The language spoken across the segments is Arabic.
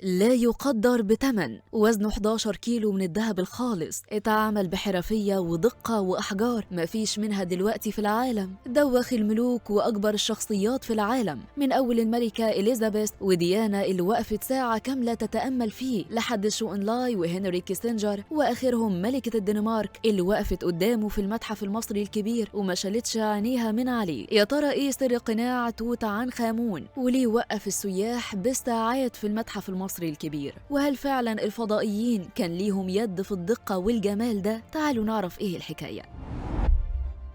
لا يقدر بتمن، وزنه 11 كيلو من الذهب الخالص، اتعمل بحرفية ودقة وأحجار مفيش منها دلوقتي في العالم. دوخ الملوك وأكبر الشخصيات في العالم، من أول الملكة إليزابيث وديانا اللي وقفت ساعة كاملة تتأمل فيه، لحد شو إن لاي وهنري كيسنجر، وآخرهم ملكة الدنمارك اللي وقفت قدامه في المتحف المصري الكبير وما شالتش عينيها من عليه. يا ترى إيه سر قناع توت عنخ آمون؟ وليه وقف السياح بالساعات في المتحف المصري الكبير؟ وهل فعلا الفضائيين كان ليهم يد في الدقة والجمال ده؟ تعالوا نعرف إيه الحكاية.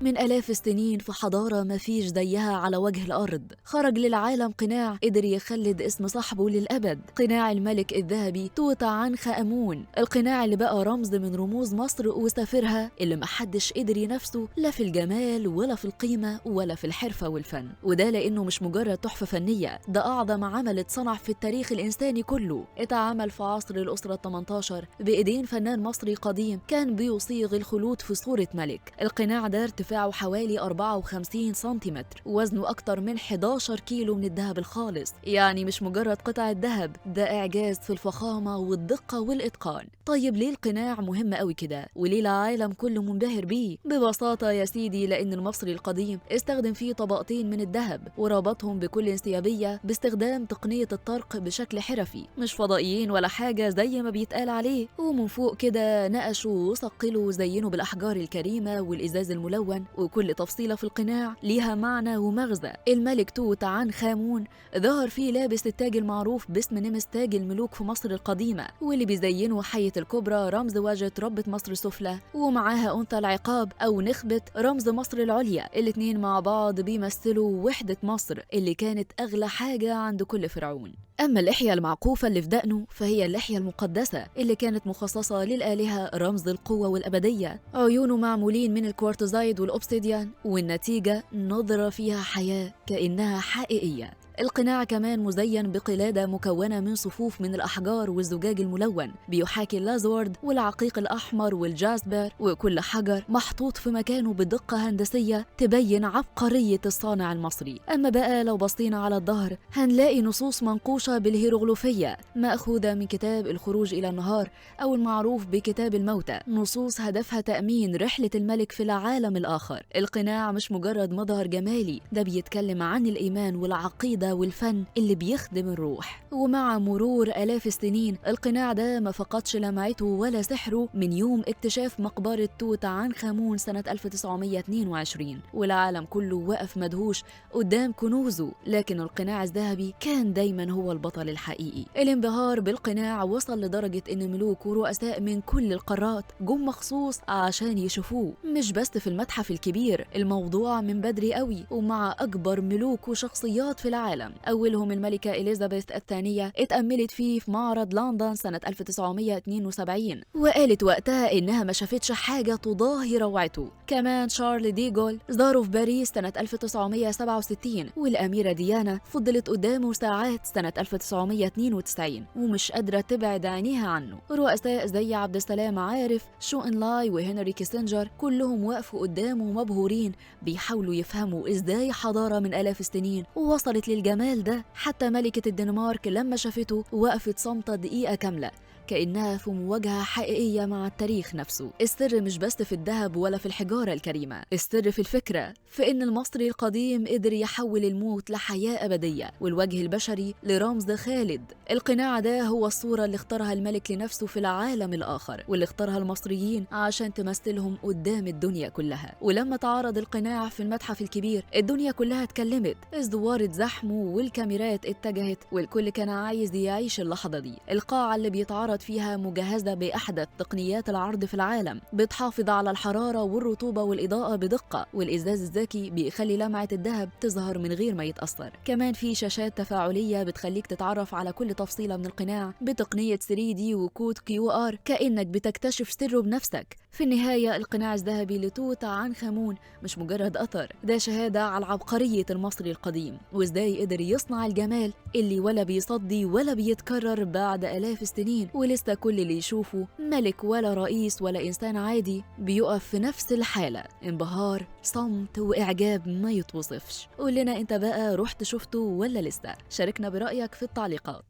من آلاف السنين في حضارة ما فيش زيها على وجه الأرض، خرج للعالم قناع قدر يخلد اسم صاحبه للأبد، قناع الملك الذهبي توت عنخ آمون. القناع اللي بقى رمز من رموز مصر وسفيرها، اللي محدش قدر ينافسه لا في الجمال ولا في القيمة ولا في الحرفة والفن. وده لأنه مش مجرد تحفة فنية، ده أعظم عمل اتصنع في التاريخ الإنساني كله. اتعمل في عصر الأسرة 18 بإيدين فنان مصري قديم كان بيصيغ الخلود في صورة ملك. القناع ده ارتفاعه حوالي 54 سنتيمتر، وزنه أكتر من 11 كيلو من الذهب الخالص، يعني مش مجرد قطعة ذهب، ده إعجاز في الفخامة والدقة والإتقان. طيب ليه القناع مهم قوي كده؟ وليه العالم كله منبهر بيه؟ ببساطة يا سيدي، لأن المصري القديم استخدم فيه طبقتين من الذهب وربطهم بكل انسيابية باستخدام تقنية الطرق بشكل حرفي، مش فضائيين ولا حاجة زي ما بيتقال عليه. ومن فوق كده نقشوا وصقلوا وزينوا بالأحجار الكريمة والإزاز الملون، وكل تفصيلة في القناع ليها معنى ومغزى. الملك توت عنخ آمون ظهر فيه لابس التاج المعروف باسم نمس تاج الملوك في مصر القديمة، واللي بيزينه حية الكبرى رمز واجهة ربة مصر السفلى، ومعاها أنثى العقاب أو نخبة رمز مصر العليا. الاتنين مع بعض بيمثلوا وحدة مصر اللي كانت أغلى حاجة عند كل فرعون. أما اللحية المعقوفة اللي في دقنه فهي اللحية المقدسة اللي كانت مخصصة للآلهة، رمز القوة والأبدية. عيونه معمولين من الكوارتزايد والأوبسيديان، والنتيجة نظرة فيها حياة كأنها حقيقية. القناع كمان مزين بقلادة مكونة من صفوف من الأحجار والزجاج الملون، بيحاكي اللازورد والعقيق الأحمر والجاسبر، وكل حجر محطوط في مكانه بدقة هندسية تبين عبقرية الصانع المصري. أما بقى لو بصينا على الظهر هنلاقي نصوص منقوشة بالهيروغليفية مأخوذة من كتاب الخروج إلى النهار أو المعروف بكتاب الموتى، نصوص هدفها تأمين رحلة الملك في العالم الآخر. القناع مش مجرد مظهر جمالي، ده بيتكلم عن الإيمان والعقيدة والفن اللي بيخدم الروح. ومع مرور آلاف السنين القناع ده ما فقدش لمعته ولا سحره من يوم اكتشاف مقبرة توت عنخ آمون سنة 1922، والعالم كله وقف مدهوش قدام كنوزه. لكن القناع الذهبي كان دايما هو البطل الحقيقي. الانبهار بالقناع وصل لدرجة ان ملوك ورؤساء من كل القارات جم مخصوص عشان يشوفوه، مش بس في المتحف الكبير، الموضوع من بدري قوي ومع أكبر ملوك وشخصيات في العالم. أولهم الملكة إليزابيث الثانية اتأملت فيه في معرض لندن سنة 1972، وقالت وقتها إنها ما شافتش حاجة تضاهي روعته. كمان شارل ديغول زاره في باريس سنة 1967، والأميرة ديانا فضلت قدامه ساعات سنة 1992 ومش قادرة تبعد عينيها عنه. رؤساء زي عبد السلام عارف، شو إن لاي وهنري كيسنجر كلهم وقفوا قدامه مبهورين بيحاولوا يفهموا إزاي حضارة من آلاف السنين ووصلت للجمال ده. حتى ملكة الدنمارك لما شافته وقفت صامتة دقيقة كاملة كأنها في مواجهة حقيقية مع التاريخ نفسه. السر مش بس في الذهب ولا في الحجارة الكريمة، السر في الفكرة، في إن المصري القديم قدر يحول الموت لحياة أبدية والوجه البشري لرمز خالد. القناع ده هو الصورة اللي اختارها الملك لنفسه في العالم الآخر، واللي اختارها المصريين عشان تمثلهم قدام الدنيا كلها. ولما تعرض القناع في المتحف الكبير الدنيا كلها اتكلمت، الزوار اتزحموا والكاميرات اتجهت، والكل كان عايز يعيش اللحظة دي. القاعة اللي بيتعرض فيها مجهزة بأحدث تقنيات العرض في العالم، بتحافظ على الحرارة والرطوبة والإضاءة بدقة، والإزاز الذكي بيخلي لمعة الذهب تظهر من غير ما يتأثر. كمان في شاشات تفاعلية بتخليك تتعرف على كل تفصيلة من القناع بتقنية 3D وكود QR كأنك بتكتشف سره بنفسك. في النهاية القناع الذهبي لتوت عنخ آمون مش مجرد أثر، ده شهادة على عبقرية المصري القديم وإزاي قدر يصنع الجمال اللي ولا بيصدي ولا بيتكرر بعد آلاف السنين. ولسه كل اللي يشوفه ملك ولا رئيس ولا إنسان عادي بيقف في نفس الحالة، انبهار، صمت وإعجاب ما يتوصفش. قول لنا أنت بقى رحت شفته ولا لسه؟ شاركنا برأيك في التعليقات.